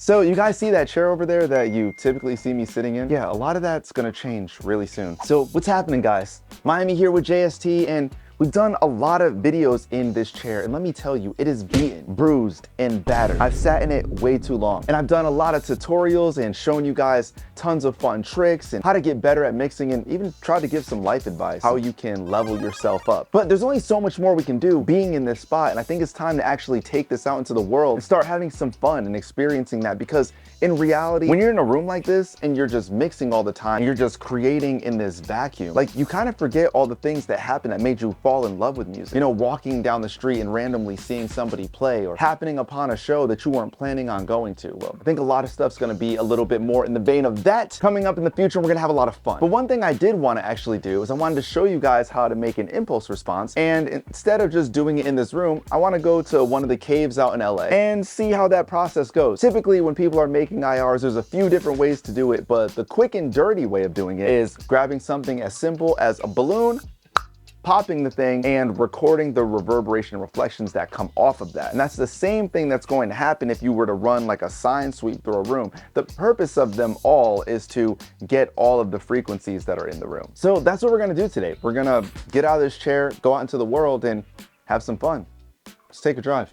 So you guys see that chair over there that you typically see me sitting in? Yeah, a lot of that's gonna change really soon. So what's happening, guys? Miami here with JST, and we've done a lot of videos in this chair, and let me tell you, it is beaten, bruised, and battered. I've sat in it way too long, and I've done a lot of tutorials and shown you guys tons of fun tricks and how to get better at mixing, and even tried to give some life advice, how you can level yourself up. But there's only so much more we can do being in this spot, and I think it's time to actually take this out into the world and start having some fun and experiencing that, because in reality, when you're in a room like this and you're just mixing all the time, you're just creating in this vacuum, like you kind of forget all the things that happened that made you fall in love with music. You know, walking down the street and randomly seeing somebody play, or happening upon a show that you weren't planning on going to. Well, I think a lot of stuff's gonna be a little bit more in the vein of that coming up in the future, and we're gonna have a lot of fun. But one thing I did want to actually do is I wanted to show you guys how to make an impulse response, and instead of just doing it in this room, I want to go to one of the caves out in LA and see how that process goes. Typically, when people are making IRs, there's a few different ways to do it, but the quick and dirty way of doing it is grabbing something as simple as a balloon, popping the thing, and recording the reverberation reflections that come off of that. And that's the same thing that's going to happen if you were to run like a sine sweep through a room. The purpose of them all is to get all of the frequencies that are in the room. So that's what we're gonna do today. We're gonna get out of this chair, go out into the world, and have some fun. Let's take a drive.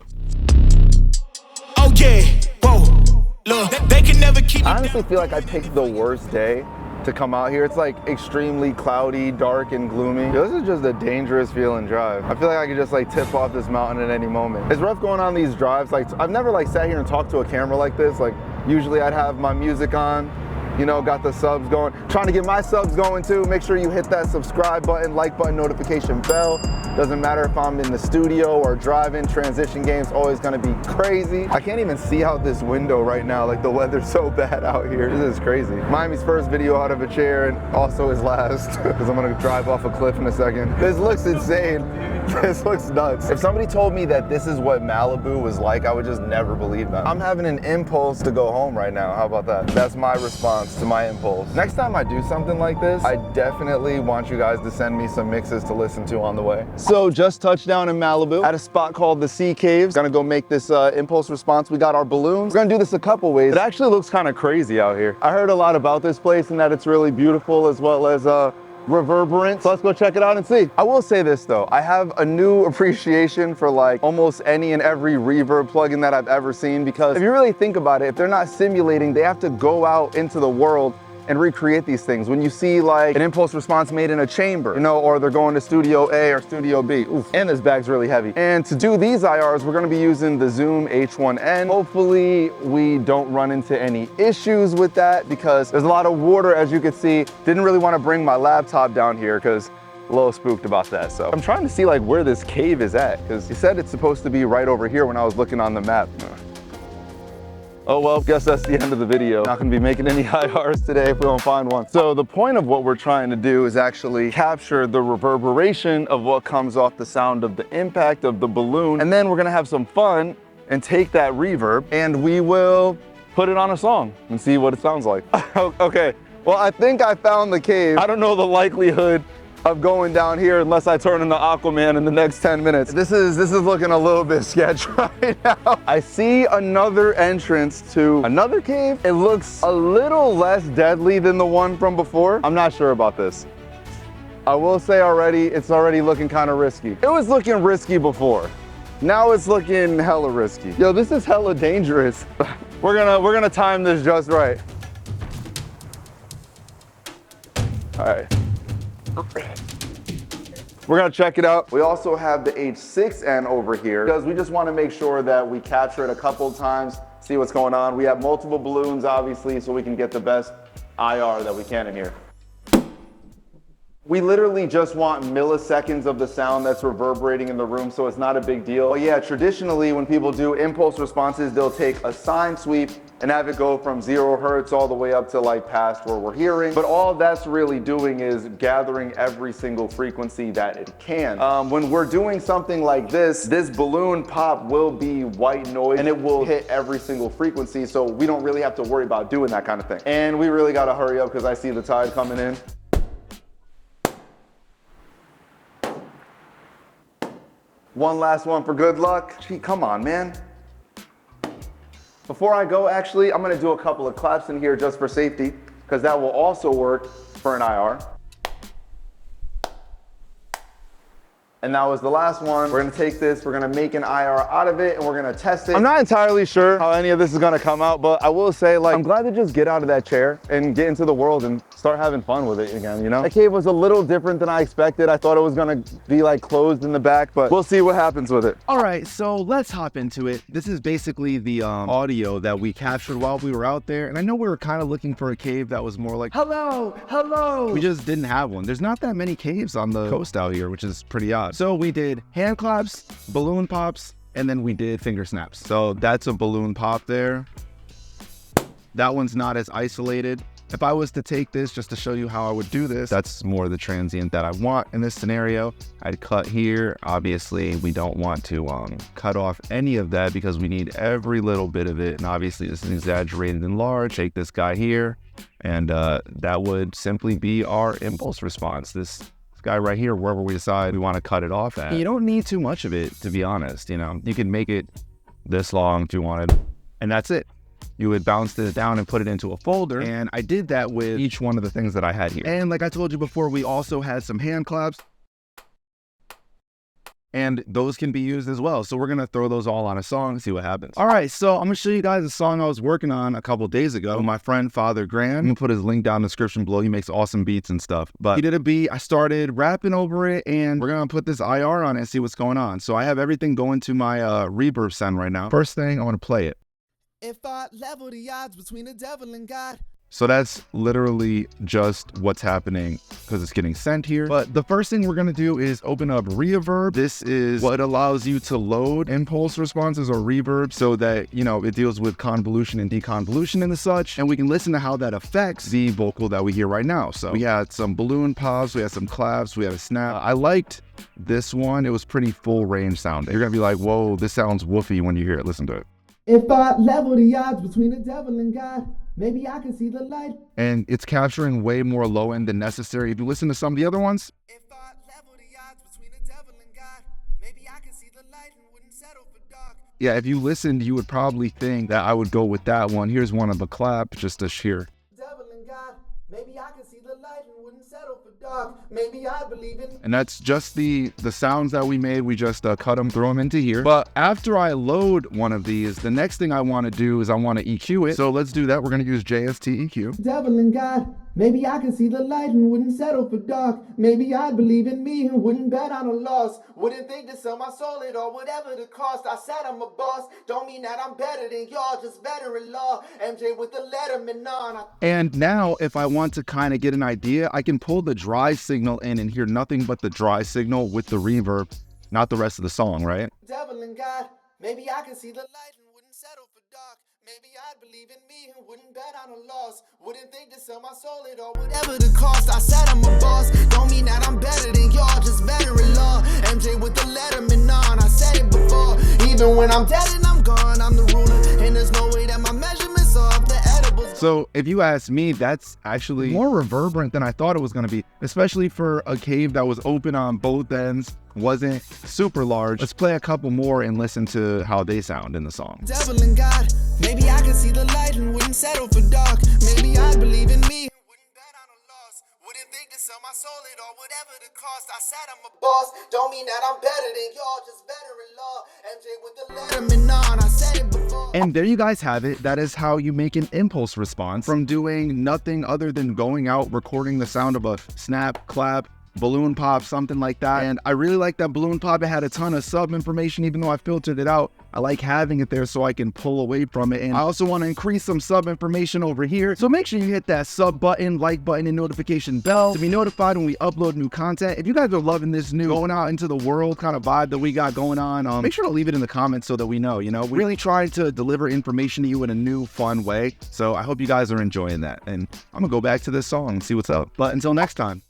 Oh yeah, whoa, look, they can never keep. I honestly feel like I picked the worst day to come out here. It's like extremely cloudy, dark, and gloomy. Yo, this is just a dangerous feeling drive. I feel like I could just like tip off this mountain at any moment. It's rough going on these drives. Like, I've never like sat here and talked to a camera like this. Like, usually I'd have my music on, you know, got the subs going. Trying to get my subs going too. Make sure you hit that subscribe button, like button, notification bell. Doesn't matter if I'm in the studio or driving, transition game's always gonna be crazy. I can't even see out this window right now, like the weather's so bad out here. This is crazy. Miami's first video out of a chair, and also his last, because I'm gonna drive off a cliff in a second. This looks insane. This looks nuts. If somebody told me that this is what Malibu was like, I would just never believe them. I'm having an impulse to go home right now. How about that? That's my response to my impulse. Next time I do something like this, I definitely want you guys to send me some mixes to listen to on the way. So just touched down in Malibu at a spot called the Sea Caves. Gonna go make this impulse response. We got our balloons. We're gonna do this a couple ways. It actually looks kind of crazy out here. I heard a lot about this place and that it's really beautiful, as well as reverberant. So let's go check it out and see. I will say this though, I have a new appreciation for like almost any and every reverb plugin that I've ever seen, because if you really think about it, if they're not simulating, they have to go out into the world and recreate these things. When you see like an impulse response made in a chamber, you know, or they're going to Studio A or Studio B. Oof. And this bag's really heavy. And to do these IRs, we're gonna be using the Zoom H1N. Hopefully we don't run into any issues with that, because there's a lot of water, as you can see. Didn't really want to bring my laptop down here because a little spooked about that. So I'm trying to see like where this cave is at, because he said it's supposed to be right over here when I was looking on the map. Oh well, guess that's the end of the video. Not gonna be making any IRs today if we don't find one. So the point of what we're trying to do is actually capture the reverberation of what comes off the sound of the impact of the balloon. And then we're gonna have some fun and take that reverb and we will put it on a song and see what it sounds like. Okay, well, I think I found the cave. I don't know the likelihood of going down here unless I turn into Aquaman in the next 10 minutes. This is looking a little bit sketch right now. I see another entrance to another cave. It looks a little less deadly than the one from before. I'm not sure about this. I will say already, it's already looking kind of risky. It was looking risky before. Now it's looking hella risky. Yo, this is hella dangerous. We're gonna time this just right. All right. We're gonna check it out. We also have the H6N over here because we just want to make sure that we capture it a couple times, see what's going on. We have multiple balloons, obviously, so we can get the best IR that we can in here. We literally just want milliseconds of the sound that's reverberating in the room, so it's not a big deal. But yeah, traditionally when people do impulse responses, they'll take a sine sweep and have it go from 0 hertz all the way up to like past where we're hearing. But all that's really doing is gathering every single frequency that it can. When we're doing something like this balloon pop will be white noise and it will hit every single frequency, so we don't really have to worry about doing that kind of thing. And we really gotta hurry up because I see the tide coming in. One last one for good luck. Gee, come on, man. Before I go, actually, I'm gonna do a couple of claps in here just for safety, because that will also work for an IR. And that was the last one. We're gonna take this, we're gonna make an IR out of it, and we're gonna test it. I'm not entirely sure how any of this is gonna come out, but I will say, like, I'm glad to just get out of that chair and get into the world and start having fun with it again, you know? That cave was a little different than I expected. I thought it was gonna be like closed in the back, but we'll see what happens with it. All right, so let's hop into it. This is basically the audio that we captured while we were out there. And I know we were kind of looking for a cave that was more like, hello, hello. We just didn't have one. There's not that many caves on the coast out here, which is pretty odd. So we did hand claps, balloon pops, and then we did finger snaps. So that's a balloon pop there. That one's not as isolated. If I was to take this just to show you how I would do this, that's more the transient that I want in this scenario. I'd cut here. Obviously, we don't want to cut off any of that because we need every little bit of it. And obviously, this is exaggerated and large. Take this guy here, and that would simply be our impulse response. This guy right here, wherever we decide we want to cut it off at. You don't need too much of it, to be honest. You know, you can make it this long if you wanted, and that's it. You would bounce this down and put it into a folder. And I did that with each one of the things that I had here. And like I told you before, we also had some hand claps. And those can be used as well. So we're gonna throw those all on a song and see what happens. All right, so I'm gonna show you guys a song I was working on a couple days ago with my friend Father Grant. I'm gonna put his link down in the description below. He makes awesome beats and stuff. But he did a beat, I started rapping over it, and we're gonna put this IR on it and see what's going on. So I have everything going to my Reverb sound right now. First thing, I wanna play it. If I level the odds between the devil and God. So that's literally just what's happening because it's getting sent here. But the first thing we're gonna do is open up Reverb. This is what allows you to load impulse responses or reverb so that, you know, it deals with convolution and deconvolution and the such. And we can listen to how that affects the vocal that we hear right now. So we had some balloon pops, we had some claps, we had a snap. I liked this one. It was pretty full range sounding. You're gonna be like, whoa, this sounds woofy when you hear it. Listen to it. If I level the odds between the devil and God, maybe I can see the light. And it's capturing way more low end than necessary. If you listen to some of the other ones, If I level the odds between the devil and God, maybe I can see the light and wouldn't settle for dark. yeah, if you listened, you would probably think that I would go with that one. Here's one of the clap just to hear. Devil and God, maybe I can see the light and wouldn't settle for dark. Maybe I believe in. And that's just the sounds that we made. We just cut them, throw them into here. But after I load one of these, the next thing I want to do is I want to EQ it. So let's do that. We're going to use JST EQ. Devil and God, maybe I can see the light and wouldn't settle for dark. Maybe I believe in me and wouldn't bet on a loss. Wouldn't think to sell my soul at all, whatever the cost. I said I'm a boss, don't mean that I'm better than y'all, just better in law. MJ with the letterman on. And now if I want to kind of get an idea, I can pull the dry signal in and hear nothing but the dry signal with the reverb, not the rest of the song, right? Devil and God, maybe I can see the light and wouldn't settle for dark. Maybe I'd believe in me and wouldn't bet on a loss. Wouldn't think to sell my soul at all, whatever the cost. I said I'm a boss, don't mean that I'm better than y'all, just better in law. MJ with the letterman on, I said it before. Even when I'm dead and I'm gone, I'm the ruler. And there's no way that my measurements are off the edibles. So if you ask me, that's actually more reverberant than I thought it was going to be, especially for a cave that was open on both ends, wasn't super large. Let's play a couple more and listen to how they sound in the song. Devil and God, maybe I can see the light and wouldn't settle for dark. Maybe I believe in me and wouldn't bet on a loss. Wouldn't think to sell my soul at all, whatever the cost. I said I'm a boss, don't mean that I'm better than y'all, just better in law. MJ with the letterman on, I said it before. And there you guys have it. That is how you make an impulse response from doing nothing other than going out, recording the sound of a snap, clap, balloon pop, something like that. And I really like that balloon pop. It had a ton of sub information, even though I filtered it out. I like having it there so I can pull away from it. And I also want to increase some sub information over here. So make sure you hit that sub button, like button, and notification bell to be notified when we upload new content. If you guys are loving this new going out into the world kind of vibe that we got going on, make sure to leave it in the comments so that we know, we're really trying to deliver information to you in a new, fun way. So I hope you guys are enjoying that. And I'm gonna go back to this song and see what's up. But until next time.